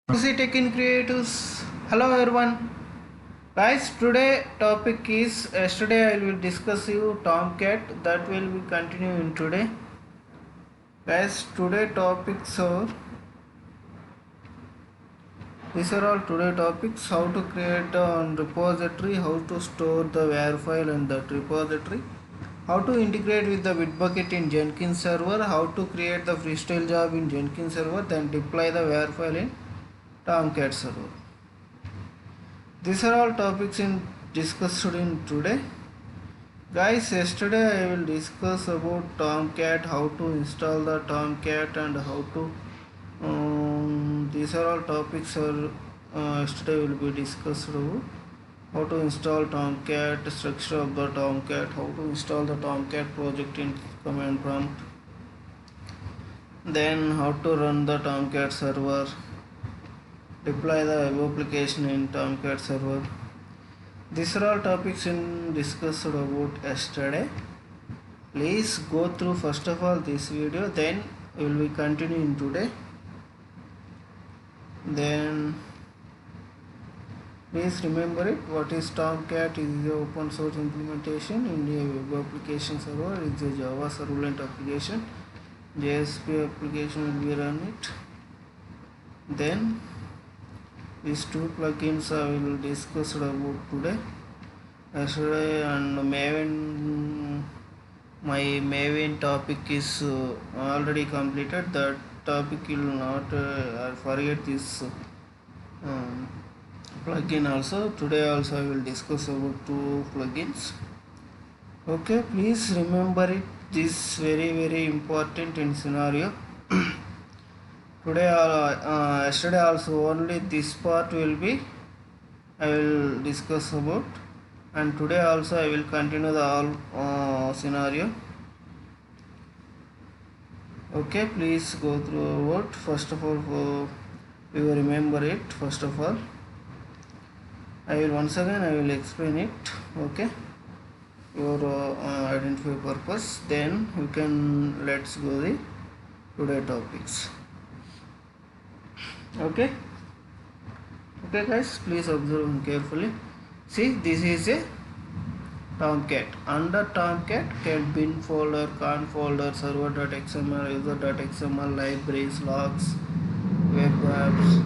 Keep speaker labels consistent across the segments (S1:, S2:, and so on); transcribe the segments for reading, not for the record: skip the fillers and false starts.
S1: Music Tech in Creatives. Hello everyone. Guys, today topic is yesterday I will discuss you Tomcat that will be continuing today. Guys, today topics are these are all today topics: how to create a repository, how to store the WAR file in that repository, how to integrate with the Bitbucket in Jenkins server, how to create the freestyle job in Jenkins server, then deploy the WAR file in Tomcat server. These are all topics in discussed in today. Guys, yesterday I will discuss about Tomcat, how to install the Tomcat and how to these are all topics are yesterday will be discussed about how to install Tomcat, structure of the Tomcat, how to install the Tomcat project in command prompt, then how to run the Tomcat server, deploy the web application in Tomcat server. These are all topics in discussed about yesterday. Please go through first of all this video, then we will be continuing today. Then please remember it. What is Tomcat? Is the open source implementation in a web application server. It's a Java servlet application. JSP application will be run it. Then these two plugins I will discuss about today. Yesterday and Maven, my Maven topic is already completed. That topic will not forget this plugin also. Today also I will discuss about two plugins. Okay, please remember it. This very important in scenario. Today yesterday also only this part will be I will discuss about, and today also I will continue the all scenario. Okay, please go through what first of all you will remember it. First of all I will once again I will explain it. Okay, your identify purpose, then you can let's go the today topics. Okay guys, please observe carefully. See, this is a Tomcat. Under Tomcat can bin folder, con folder, server.xml, user.xml, libraries, logs, web apps.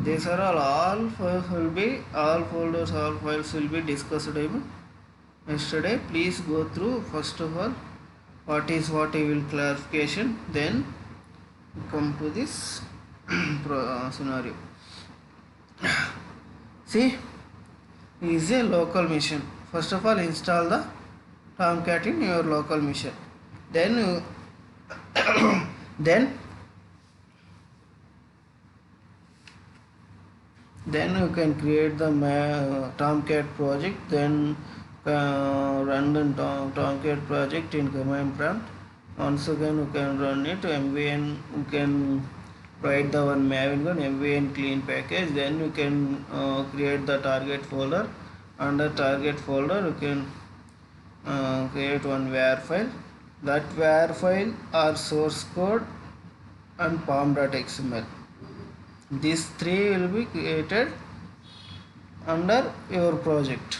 S1: These are all files will be, all folders, all files will be discussed yesterday. Please go through first of all what is what I will clarification, then come to this scenario. See, is a local machine. First of all, install the Tomcat in your local machine. Then then you can create the Tomcat project. Then run the Tomcat project in command prompt. Once again you can run it. MVN you can write the one Maven gun MVN clean package. Then you can create the target folder. Under target folder you can create one WAR file. That WAR file are source code and pom.xml. These three will be created under your project.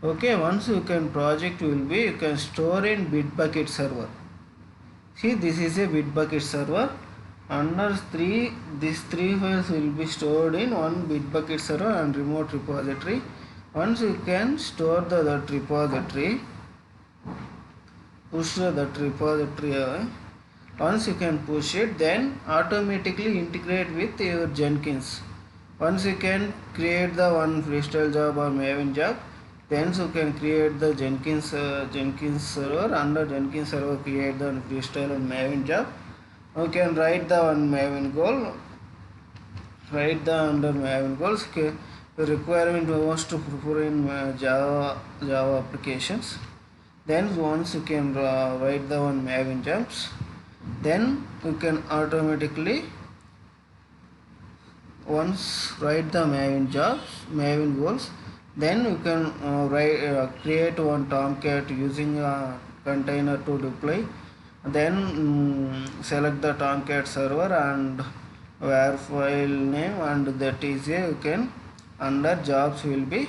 S1: Okay, once you can project will be you can store in Bitbucket server. See, this is a Bitbucket server. Under these three files will be stored in one Bitbucket server and remote repository. Once you can store that repository, push that repository. Once you can push it, then automatically integrate with your Jenkins. Once you can create the one freestyle job or Maven job, then you can create the Jenkins server. Under Jenkins server, create the freestyle and Maven job. You can write the one Maven goal. Write the under Maven goals. Okay. The requirement was to prefer in Java applications. Then once you can write the one Maven jobs, then you can automatically once write the Maven jobs, Maven goals. Then you can create one Tomcat using a container to deploy. Then select the Tomcat server and var file name, and that is a you can under jobs will be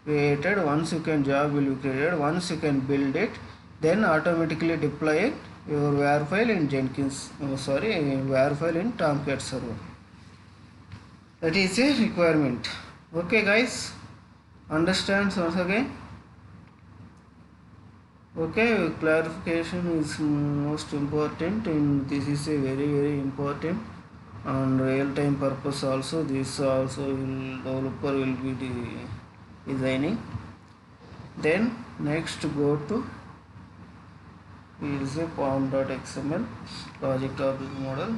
S1: created. Once you can job will be created, once you can build it, then automatically deploy your var file in Jenkins, var file in Tomcat server. That is a requirement. Okay guys, understand once again. Okay, clarification is most important, and this is a very important and real time purpose also. This also will developer will be designing. Then next go to is a pom.xml project object model.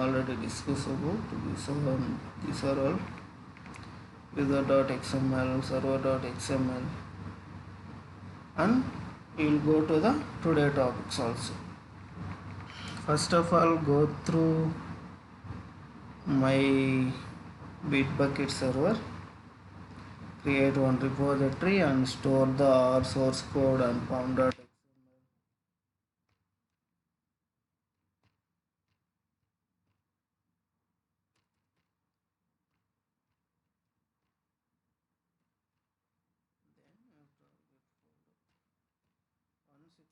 S1: Already discussed about these are all user.xml, server.xml, and we will go to the today topics also. First of all, go through my Bitbucket server, create one repository and store the R source code and pom.xml.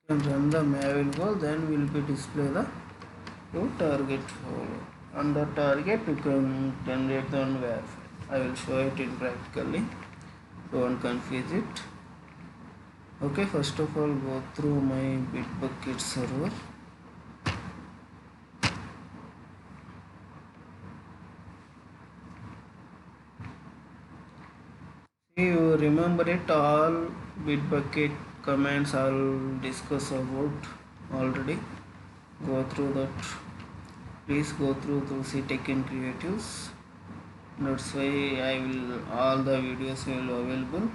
S1: Once you can run the maven goal, then will be display the your target folder. Under target you can generate the var file. I will show it in practically. Don't confuse it. Okay, first of all go through my Bitbucket server. You remember it all. Bitbucket commands I'll discuss about already. Go through that. Please go through to see Tech and Creatives. That's why I will all the videos will available.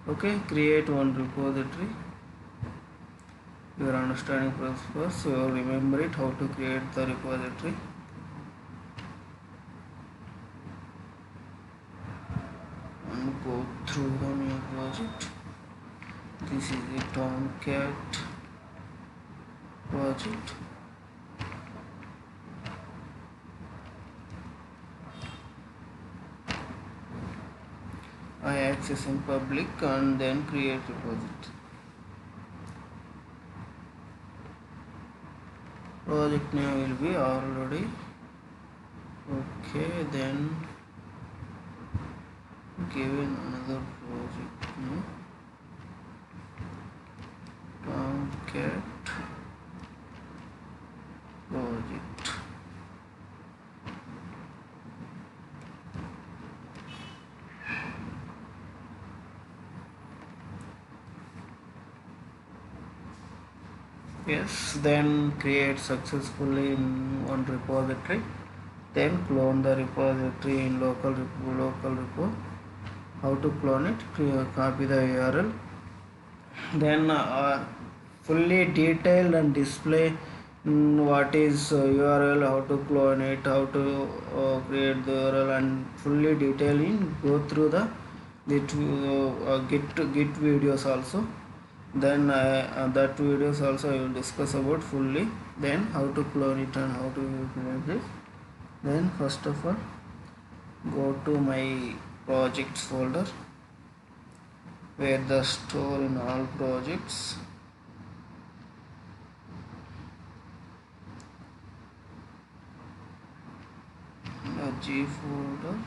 S1: Okay, create one repository. Your understanding first, so remember it how to create the repository. And go through the new project. This is the Tomcat project. I access in public and then create repository. Project name will be already okay. Then given another project name, Tomcat project. Yes, then create successfully in one repository. Then clone the repository in local repo. How to clone it? Copy the URL. Then fully detailed and display what is URL, how to clone it, how to create the URL, and fully detailing go through the git videos also. Then that videos also I will discuss about fully. Then how to clone it and how to create this. Then first of all go to my projects folder where the store in all projects. The G folder.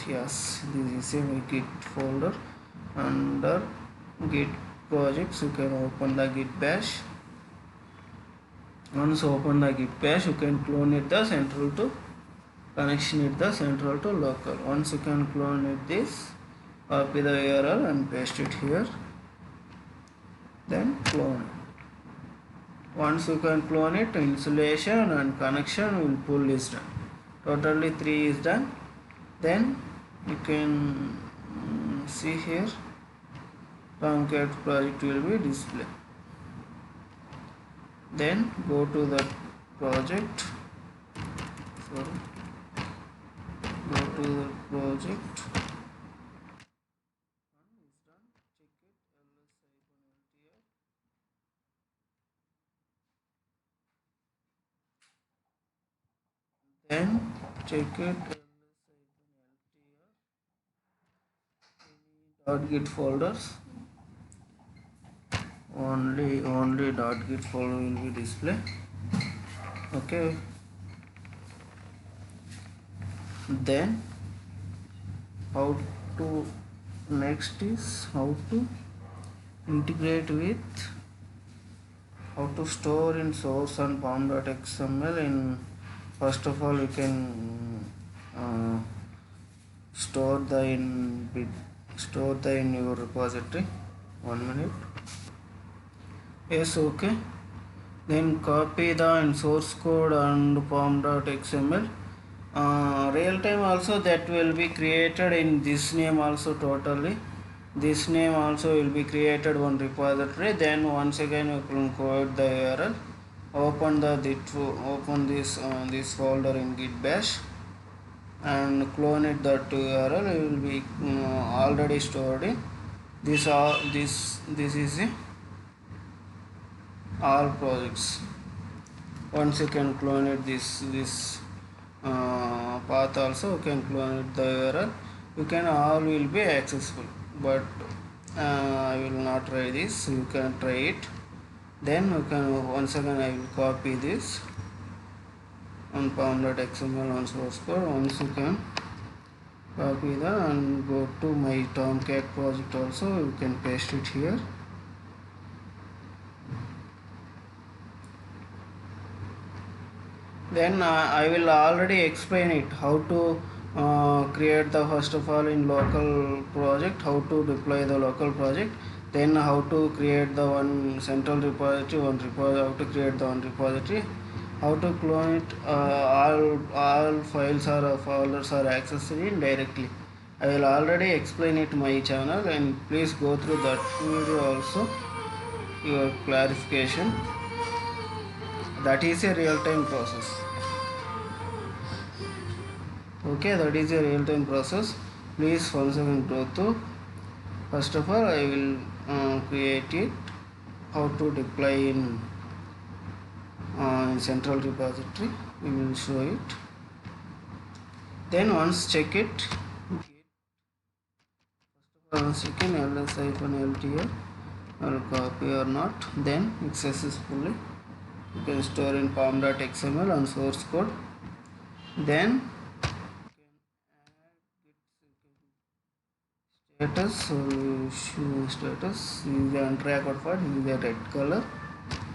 S1: Yes, this is a git folder. Under git projects you can open the git bash. Once open the git bash, you can clone it the central to connection it the central to local. Once you can clone it this, copy the URL and paste it here. Then clone. Once you can clone it, installation and connection will pull is done. Totally 3 is done. Then you can see here Tomcat project will be displayed. Then go to the project. Go to the project. One is done. Check it. ls-ltr. then check it .git folders. Only .git folder will be display. Okay, then how to next is how to integrate with how to store in source and pom.xml. In first of all you can uh, store the in your repository. 1 minute. Yes, okay. Then copy the source code and pom.xml. Real time also that will be created in this name also totally. This name also will be created one repository. Then once again you can code the URL. Open this folder in git bash and clone it that URL. It will be already stored in this. This is all projects. Once you can clone it this path also you can clone it the URL. You can all will be accessible, but I will not try this. You can try it. Then you can once again I will copy this on pom.xml on source code. Once you can copy that and go to my Tomcat project also, you can paste it here. Then I will already explain it how to create the first of all in local project, how to deploy the local project, then how to create the one central repository, how to create the one repository, how to clone it. All files or folders are accessible directly. I will already explain it my channel, and please go through that video also your clarification. That is a real-time process. Okay, that is a real-time process. Please once again go to. First of all, I will create it. How to deploy in central repository. We will show it. Then once check it. Once you can ls-ltr or copy or not. Then it's successfully. You can store in pom.xml and source code. Then status status is the untracked part, is the red color.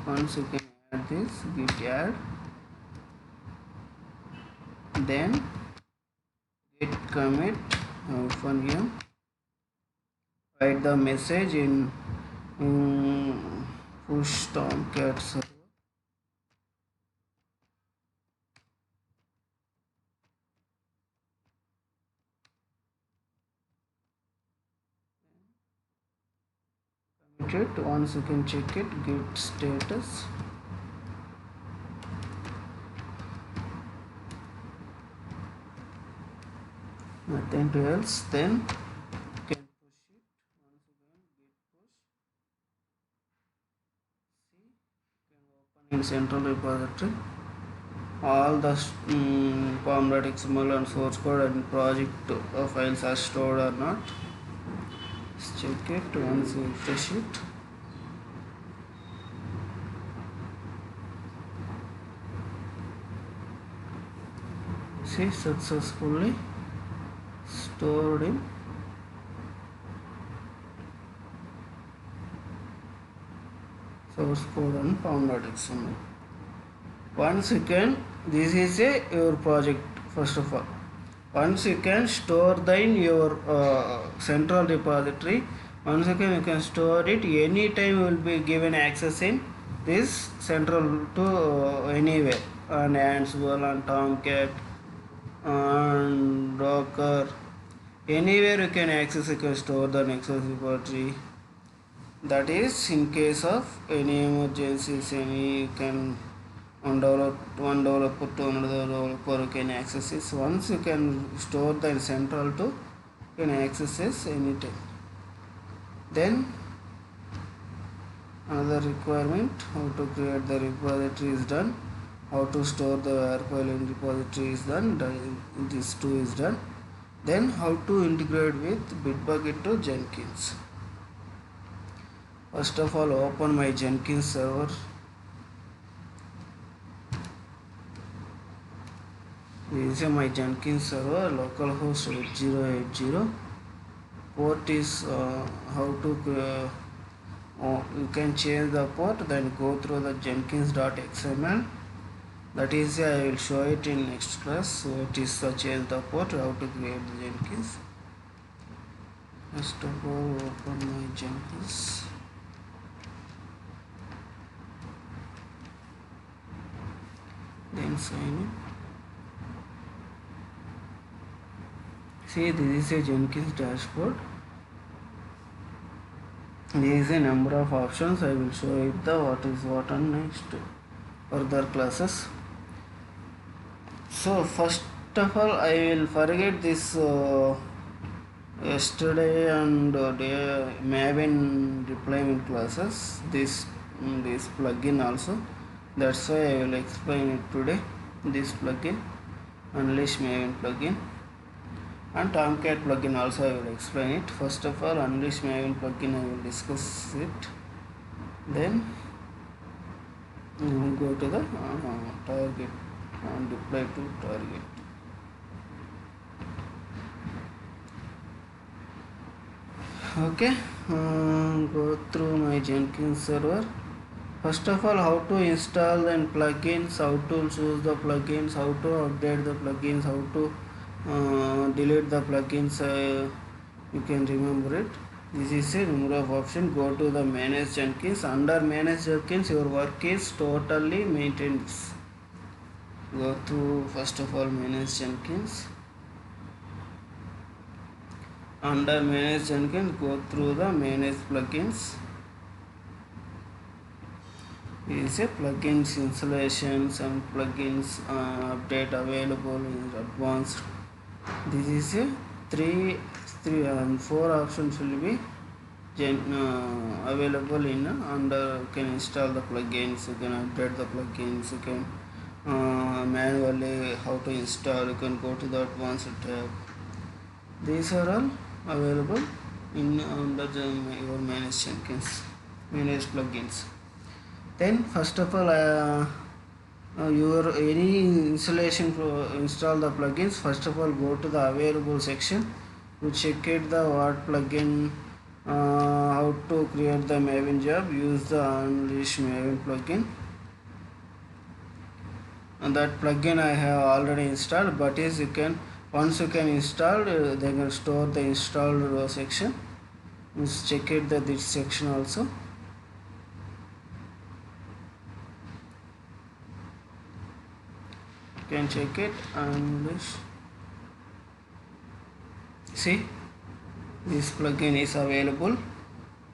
S1: Once you can add this git add, then git commit -m, write the message in push Tomcat server. Commit it. Once you can check it, git status. Nothing else. Then you can push it. Once again git push. See, you can open in central repository. All the pom.xml and source code and project files are stored or not. Let's check it once you refresh it. See, successfully stored in source code and pom.xml. Once you can, this is your project. First of all, once you can store the in your central repository, once again you can store it anytime. You will be given access in this central to anywhere on Ansible, on Tomcat, on Docker, anywhere you can access. You can store the Nexus repository. That is in case of any emergencies, any you can one developer to another developer you can access it. Once you can store the central to, you can access it anytime. Then another requirement, how to create the repository is done. how to store the WAR file in repository is done. This too is done. Then how to integrate with Bitbucket to Jenkins. First of all, open my Jenkins server. This is my Jenkins server, localhost 8080. Port is how to you can change the port, then go through the jenkins.xml. That is, I will show it in next class. So it is change the port, how to create the Jenkins. First of all, open my Jenkins. Then sign in. See, this is a Jenkins dashboard. There is a number of options. I will show it the what is what on next further classes. So first of all, I will forget this yesterday and day Maven deployment classes. This plugin also. That's why I will explain it today. This plugin, Unleash Maven plugin, and Tomcat plugin also I will explain it. First of all, Unleash Maven plugin I will discuss it. Then go to the target and deploy to target. Okay, go through my Jenkins server. First of all, how to install and plugins, how to choose the plugins, how to update the plugins, how to delete the plugins. You can remember it. This is a number of options. Go to the manage Jenkins. Under manage Jenkins, your work is totally maintained. Go to first of all manage Jenkins. Under manage Jenkins, go through the manage plugins. This is a plugins installations and plugins update available in advanced. This is a three and four options will be available in under. You can install the plugins, you can update the plugins, you can manually how to install, you can go to the advanced tab. These are all available in under your manage Jenkins, manage plugins. Then first of all, your any installation install the plugins. First of all, go to the available section to check it the what plugin, how to create the Maven job. Use the Unleash Maven plugin, and that plugin I have already installed. But is you can once you can install, they can store the installed section. Let's check it the this section also. Can check it and see this plugin is available.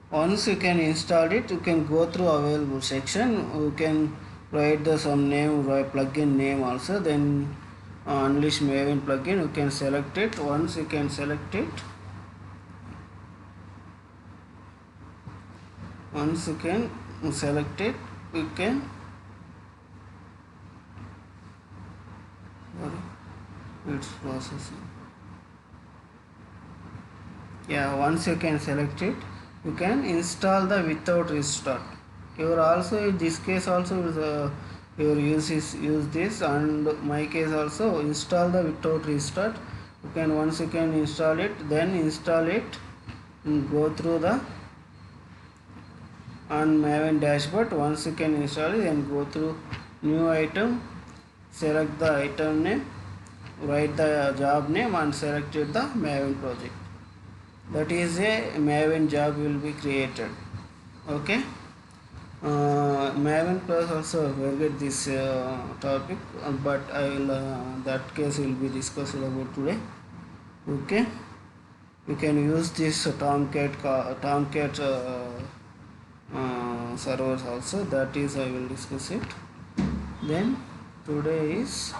S1: Once you can install it, you can go through available section. You can write the some name, write plugin name also. Then Unleash Maven plugin, you can select it. Once you can select it, once you can select it, you can it's processing. Yeah, once you can select it, you can install the without restart. Your also in this case also is your use this, and my case also install the without restart. You can once you can install it, then install it and go through the on Maven dashboard. Once you can install it, then go through new item, select the item name, write the job name and select the Maven project. That is a Maven job will be created. Okay. Maven plus also forget this topic, but I will that case will be discussed about today. Okay. You can use this Tomcat servers also. That is I will discuss it. Then today is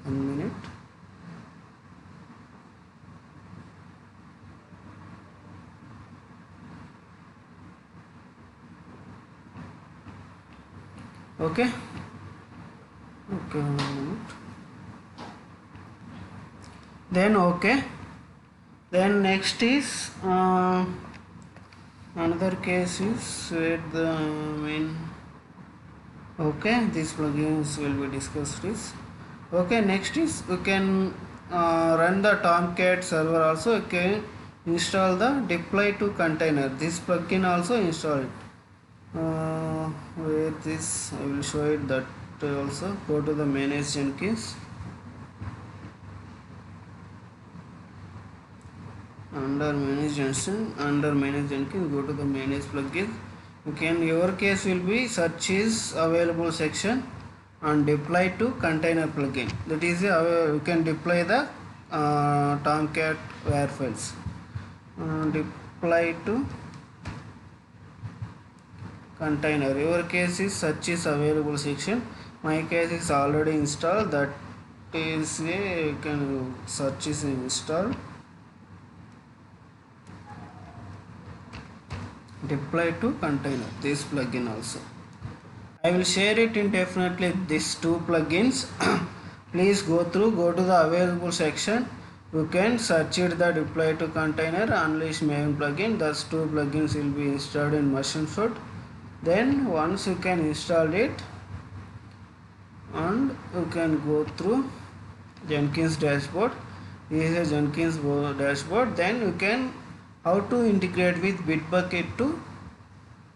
S1: 1 minute. Okay. Okay, 1 minute. Then okay. Then next is another case is where the main. Okay, these plugins will be discussed. Is okay. Next is you can run the Tomcat server also. You can install the deploy to container. This plugin also install it. Where this I will show it that also. Go to the manage Jenkins. Under manage Jenkins, go to the manage plugin. You can, your case will be search is available section and deploy to container plugin. That is you can deploy the Tomcat WAR files. Deploy to container. Your case is search is available section. My case is already installed. That is a you can search is installed. Deploy to container, this plugin also I will share it in definitely these two plugins. Please go to the available section. You can search it the deploy to container unleash maven plugin. Those two plugins will be installed in Machine-Foot. Then once you can install it and you can go through Jenkins dashboard. This is a Jenkins dashboard. Then you can how to integrate with Bitbucket to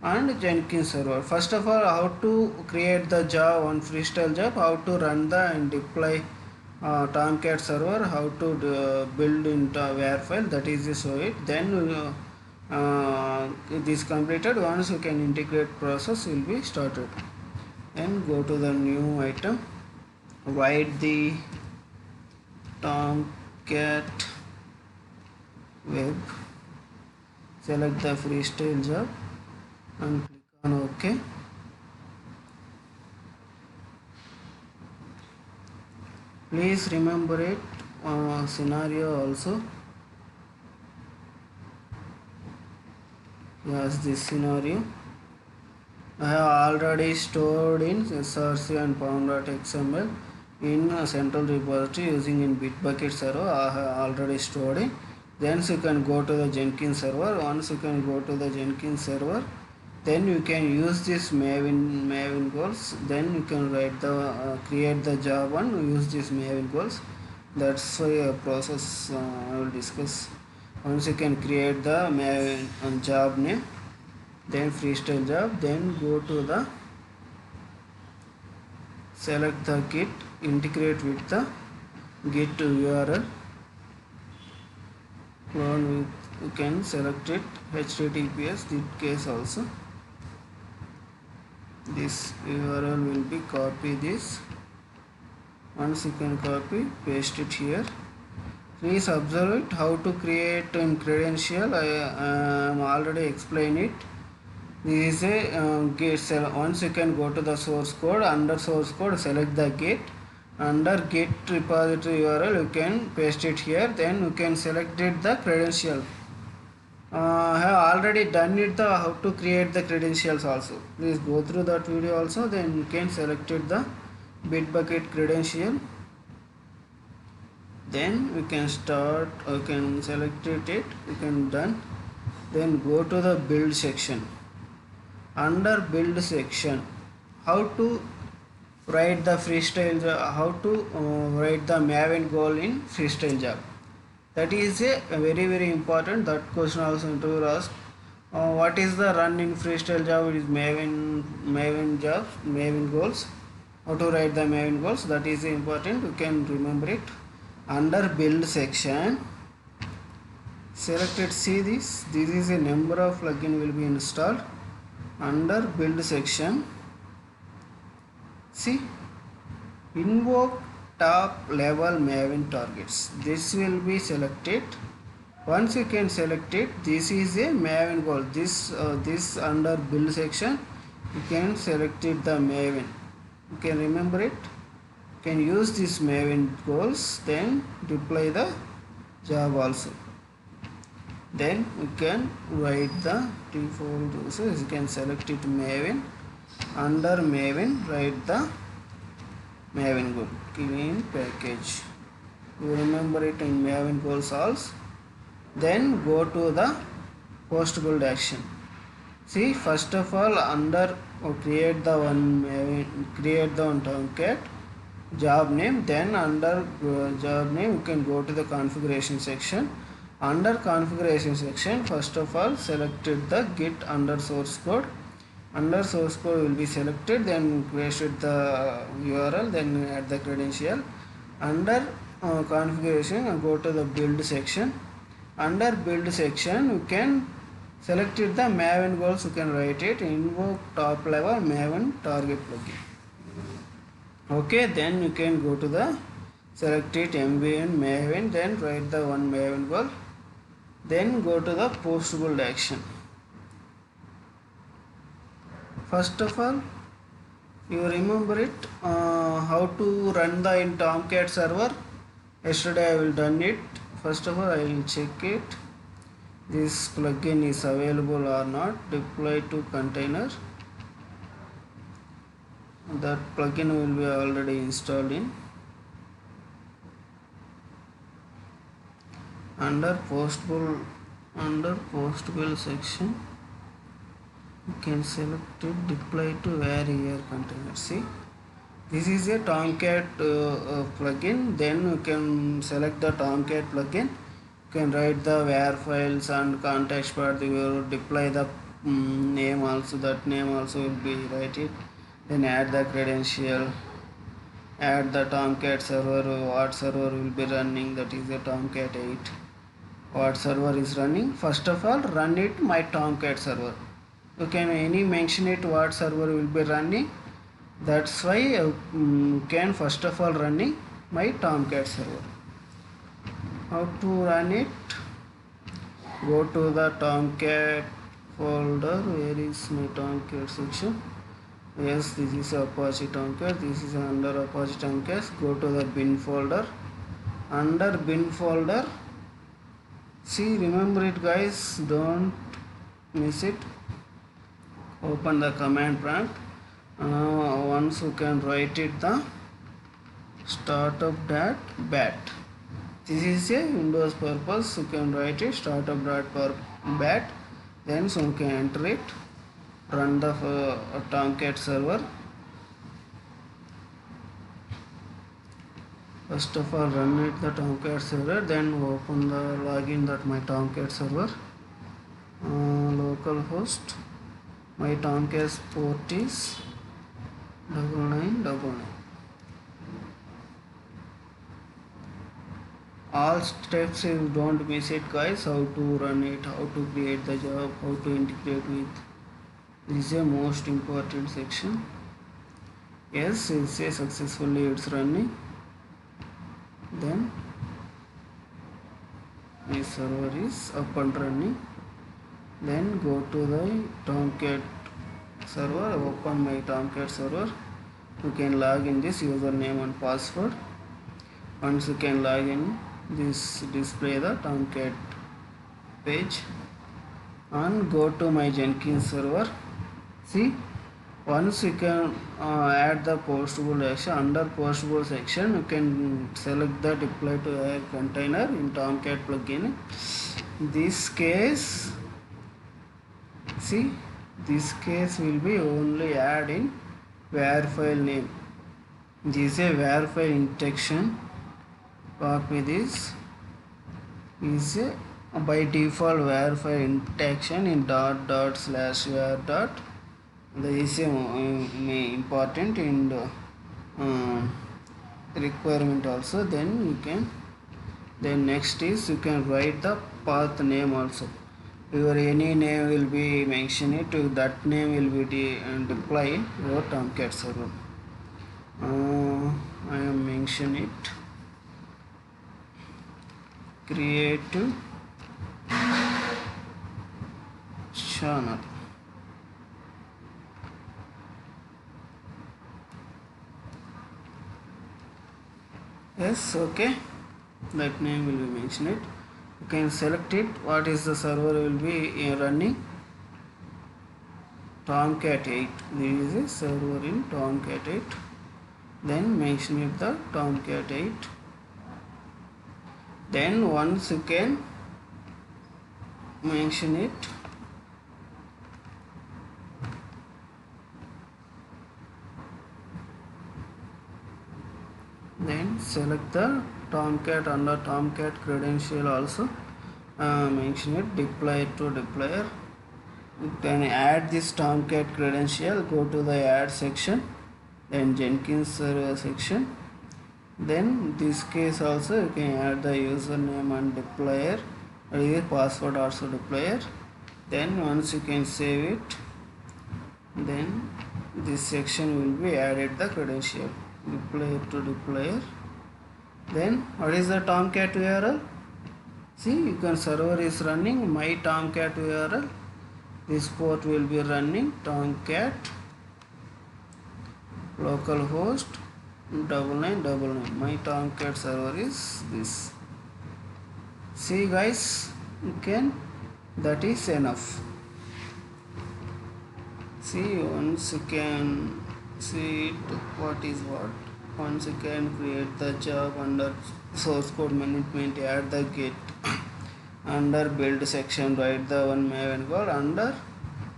S1: and Jenkins server. First of all, how to create the job on freestyle job, how to run the and deploy Tomcat server, how to build into WAR file, that is the show it. Then it is completed. Once you can integrate process will be started. Then go to the new item, write the Tomcat web, select the freestyle job and click on OK. Please remember it scenario also. Yes, this scenario I have already stored in src and pom.xml in a central repository using in Bitbucket server. I have already stored it. Then you can go to the Jenkins server. Once you can go to the Jenkins server, then you can use this maven goals. Then you can write the create the job and use this maven goals. That's a process I will discuss. Once you can create the maven job name, then freestyle job, then go to the select the git, integrate with the git URL, clone with, you can select it https this case also. This URL will be copy this. Once you can copy, paste it here. Please observe it how to create a credential. I am already explained it. This is a git. Once you can go to the source code, under source code select the git, under git repository URL you can paste it here. Then you can select it the credential. I have already done it the how to create the credentials also. Please go through that video also. Then you can select it the Bitbucket credential. Then we can start. You can select it. You can done. Then go to the build section. Under build section, how to write the freestyle job, how to write the maven goal in freestyle job. That is a very important. That question also interviewer asked. What is the run in freestyle job? It is maven job, maven goals. How to write the maven goals? That is important. You can remember it. Under build section, select it. See this. This is a number of plugin will be installed. Under build section, see invoke top level maven targets. This will be selected. Once you can select it, this is a maven goal. This under build section you can select it the maven. You can remember it. You can use this maven goals. Then deploy the job also. Then you can write the default. So you can select it maven. Under Maven, write the Maven goal clean package. You remember it in Maven goal solves. Then go to the post build action. See, first of all, under create the one Tomcat job name. Then under job name, you can go to the configuration section. Under configuration section, first of all, selected the git under source code. Under source code will be selected. Then create the URL. Then add the credential. Under configuration, go to the build section. Under build section, you can select it the Maven goals. You can write it invoke top level Maven target plugin. Okay, then you can go to the select it MVN Maven, then write the one Maven goal. Then go to the post build action. First of all, you remember it how to run the in Tomcat server. Yesterday I will done it. First of all, I will check it. This plugin is available or not. Deploy to container. That plugin will be already installed in. Under post build section, you can select it deploy to where here container. See, this is a Tomcat plugin. Then you can select the Tomcat plugin. You can write the where files and context part. You will deploy the name also. That name also will be write it. Then add the credential. Add the Tomcat server. What server will be running? That is a Tomcat 8. What server is running? First of all, run it my Tomcat server. You can any mention it what server will be running. That's why you can first of all running my Tomcat server. How to run it? Go to the Tomcat folder. Where is my Tomcat section? Yes, this is Apache Tomcat. This is under Apache Tomcat. Go to the bin folder. Under bin folder, see, remember it guys, don't miss it. Open the command prompt. Once you can write it the startup.bat. This is a Windows purpose. You can write it startup.bat. Then so you can enter it. Run the Tomcat server. First of all, run it the Tomcat server. Then open the login that my Tomcat server. Localhost. My Tomcat port is 9999. All steps, you don't miss it guys. How to run it, how to create the job, how to integrate with. This is a most important section. Yes, it's a successfully it's running. Then my server is up and running. Then go to the Tomcat server. Open my Tomcat server. You can log in this username and password. Once you can log in, this display the Tomcat page. And go to my Jenkins server. See, once you can add the postable action. Under postable section, you can select the deploy to a container in Tomcat plugin. This case, see, this case will be only add in var file name. This is a var file injection. Copy this. Is a by default var file injection in /var. This is important in the requirement also. Then you can. Then next is you can write the path name also. Your any name will be mentioned to that name will be deploy in your Tomcat server. I am mention it. Creative channel. Yes, okay. That name will be mentioned. You can select it. What is the server will be running? Tomcat 8. There is a server in Tomcat 8. Then mention it the Tomcat 8. Then once you can mention it, then select the Tomcat under Tomcat credential also, mention it, deploy it to deployer. You can add this Tomcat credential, go to the add section, then Jenkins server section. Then this case also you can add the username and deployer, or either password also deployer. Then once you can save it, then this section will be added the credential, deployer to deployer. Then what is the Tomcat URL? See, you can server is running my Tomcat URL. This port will be running Tomcat localhost 9999. My Tomcat server is this. See guys, you can, that is enough. See, once you can see it, what is what. Once you can create the job under source code management, add the get under build section, write the one Maven code under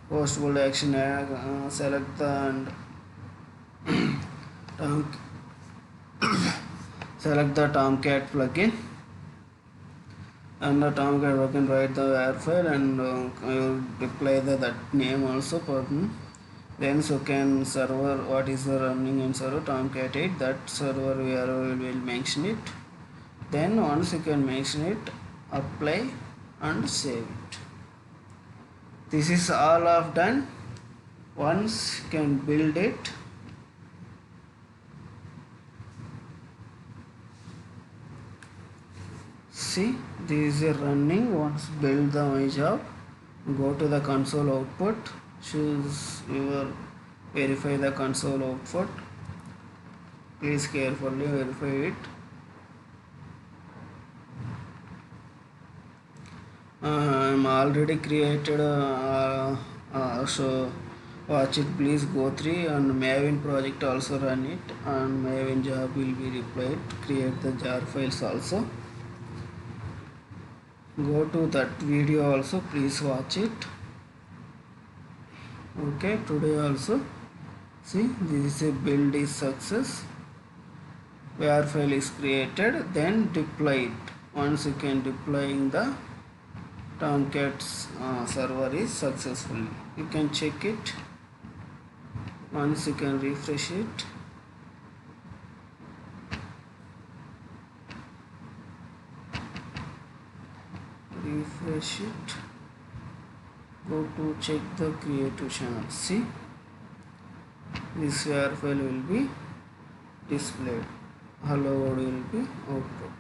S1: post build action, select the and select the Tomcat plugin. Under Tomcat plugin, write the WAR file and you deploy that name also person. Then so can server, what is the running in server Tomcat 8, that server URL will mention it. Then once you can mention it, apply and save it. This is all of done. Once you can build it, see, this is running. Once build the my job, go to the console output, choose your verify the console output. Please carefully verify it. I'm already created, so watch it, please go through, and Maven project also run it, and Maven job will be replied, create the jar files also. Go to that video also, please watch it. Okay, today also, see, this is a build is success, WAR file is created, then deploy it. Once you can deploying the Tomcat's server is successfully. You can check it. Once you can refresh it. Refresh it. Go to check the creative channel. See, this WAR file will be displayed. Hello world will be output.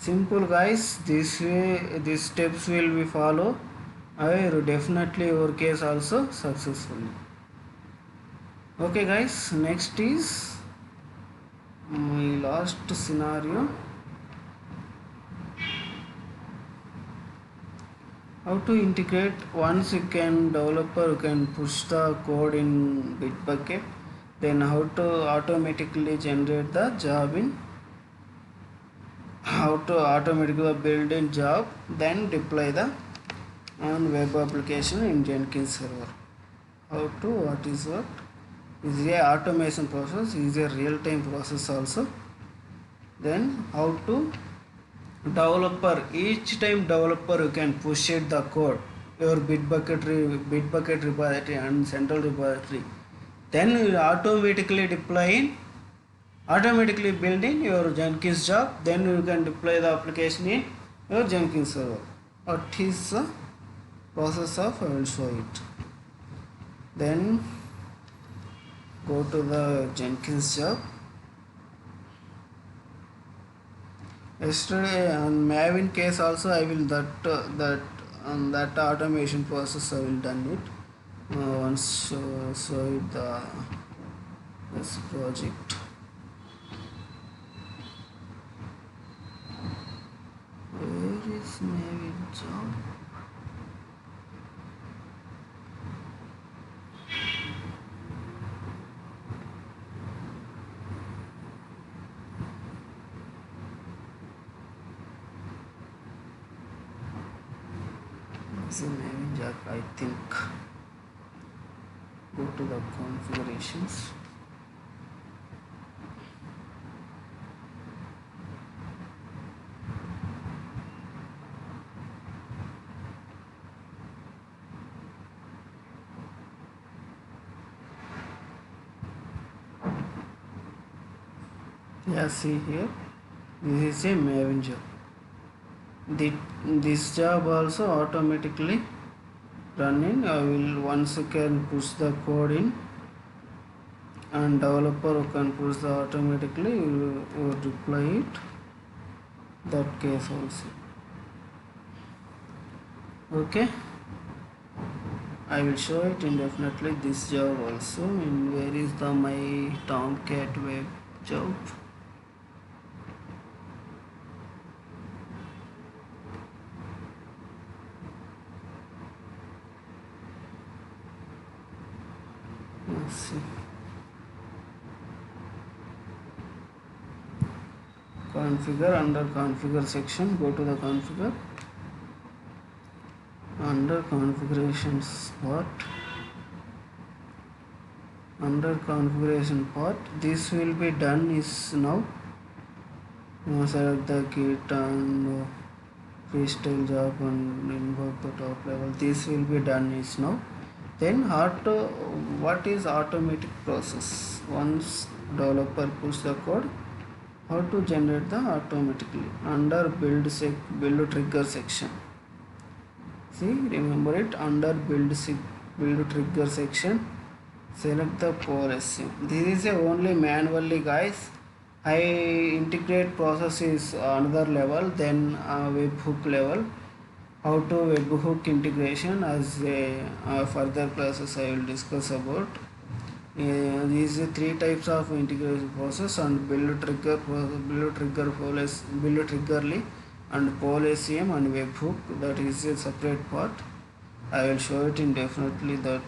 S1: Simple guys, this way these steps will be follow. I will definitely your case also successfully. Okay guys, next is my last scenario. How to integrate, once you can developer, you can push the code in Bitbucket, then how to automatically generate the job in, how to automatically build in job, then deploy the on web application in Jenkins server. How to, what is what, is a automation process, is a real-time process also. Then how to developer, each time developer you can push it the code, your Bitbucket repository and central repository, then you automatically deploy in, automatically build in your Jenkins job, then you can deploy the application in your Jenkins server. What is the process of, I will show it. Then go to the Jenkins job. Yesterday on Maven case also I will that automation process I will done it. Once show it the this project. Where is Maven job? is a Maven Jack, I think. Go to the configurations. Yeah, see here, this is a Maven job. This job also automatically running. I will once again push the code in, and developer who can push the automatically will reply it. That case also. Okay, I will show it indefinitely this job also. And where is the my Tomcat web job? Let's see. Configure, under configure section, go to the configure. Under configurations part, under configuration part, this will be done is now. Select the kit and freestyle job and invoke the top level. This will be done is now. Then what is automatic process? Once developer push the code, how to generate the automatically under build trigger section. See, remember it, under build trigger section, select the PowerSCM. This is a only manually, guys. I integrate process is another level, then webhook level. How to webhook integration as a further process I will discuss about. These are three types of integration process, and build triggerly, and PowerSCM and webhook. That is a separate part. I will show it indefinitely that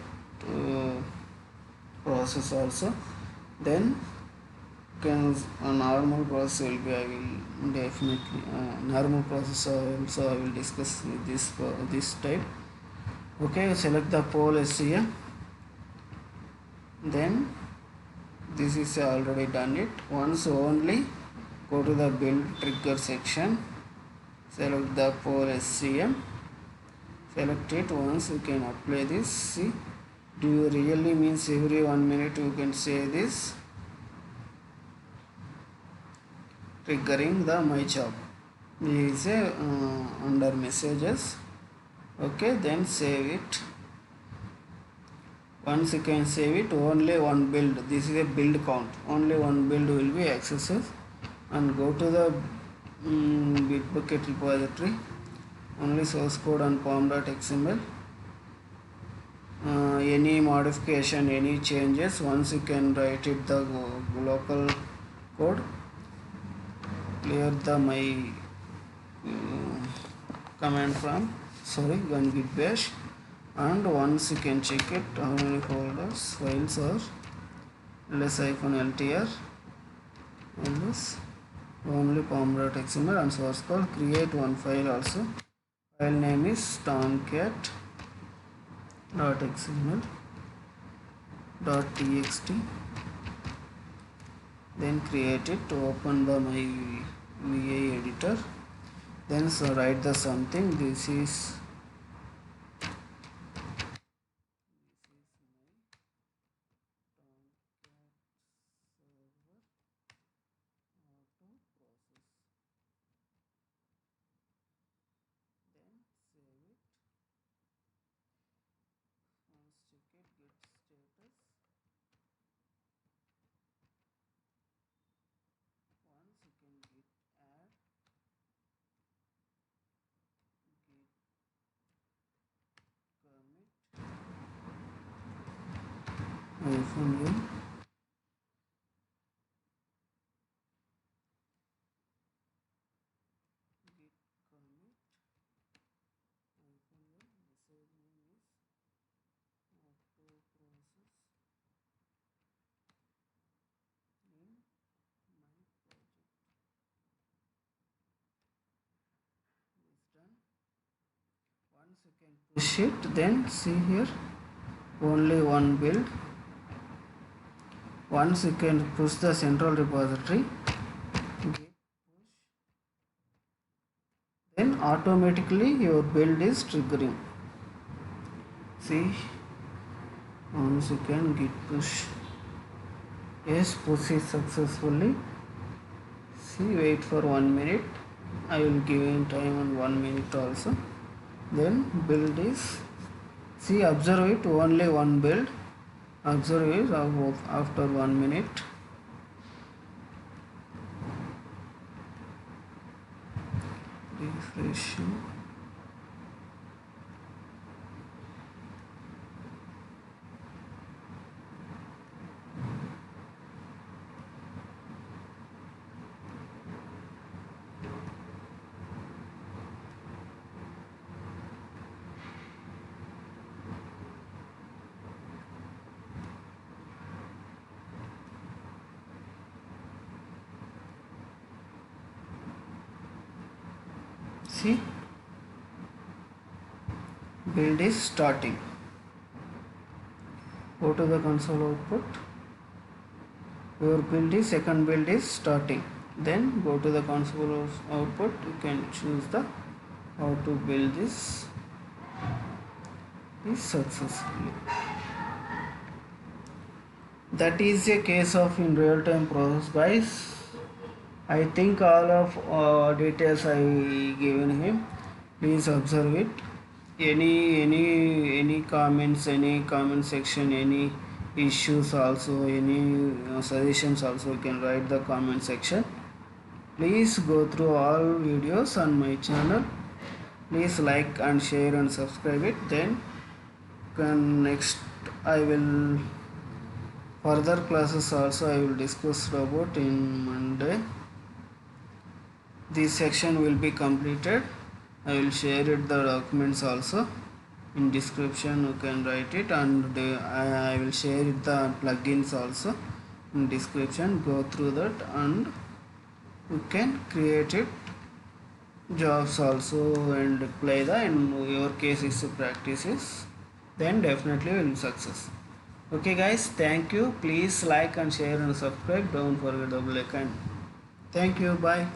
S1: process also. Then can a normal process will be, I will definitely normal process also I will discuss with this type. Okay, select the PowerSCM. Then this is already done it. Once only go to the build trigger section, select the PowerSCM, select it. Once you can apply this. See, do you really means every 1 minute you can say this, triggering the my job. This is a under messages. Okay, then save it. Once you can save it, only one build, this is a build count, only one build will be accessed. And go to the Bitbucket repository, only source code and pom.xml. Any modification, any changes, once you can write it the local code, clear the my command prompt, run git bash, and once you can check it how many folders, files are ls-ltr, ls only pom.xml, and source code, create one file also. File name is tomcat.xml.txt. then create it to open the my VI editor. Then write the something. This is -n you can push it, then see here only one build. Once you can push the central repository, git push, then automatically your build is triggering. See, once you can git push. Yes, push is successfully. See, wait for 1 minute. I will give in time on 1 minute also. Then build is, see, observe it, only one build. Observe it after 1 minute. Refreshing. See, build is starting. Go to the console output. Your build is, second build is starting. Then go to the console output. You can choose the how to build this is successfully. That is a case of in real time process, guys. I think all of details I given him. Please observe it. Any comments, any comment section, any issues also, any suggestions also, you can write the comment section. Please go through all videos on my channel. Please like and share and subscribe it. Then next I will further classes also I will discuss about in Monday. This section will be completed. I will share it the documents also in description. You can write it, and I will share it the plugins also in description. Go through that and you can create it jobs also and play the in your case is practices. Then definitely will success. Okay guys, thank you. Please like and share and subscribe. Don't forget the bell icon. Thank you. Bye.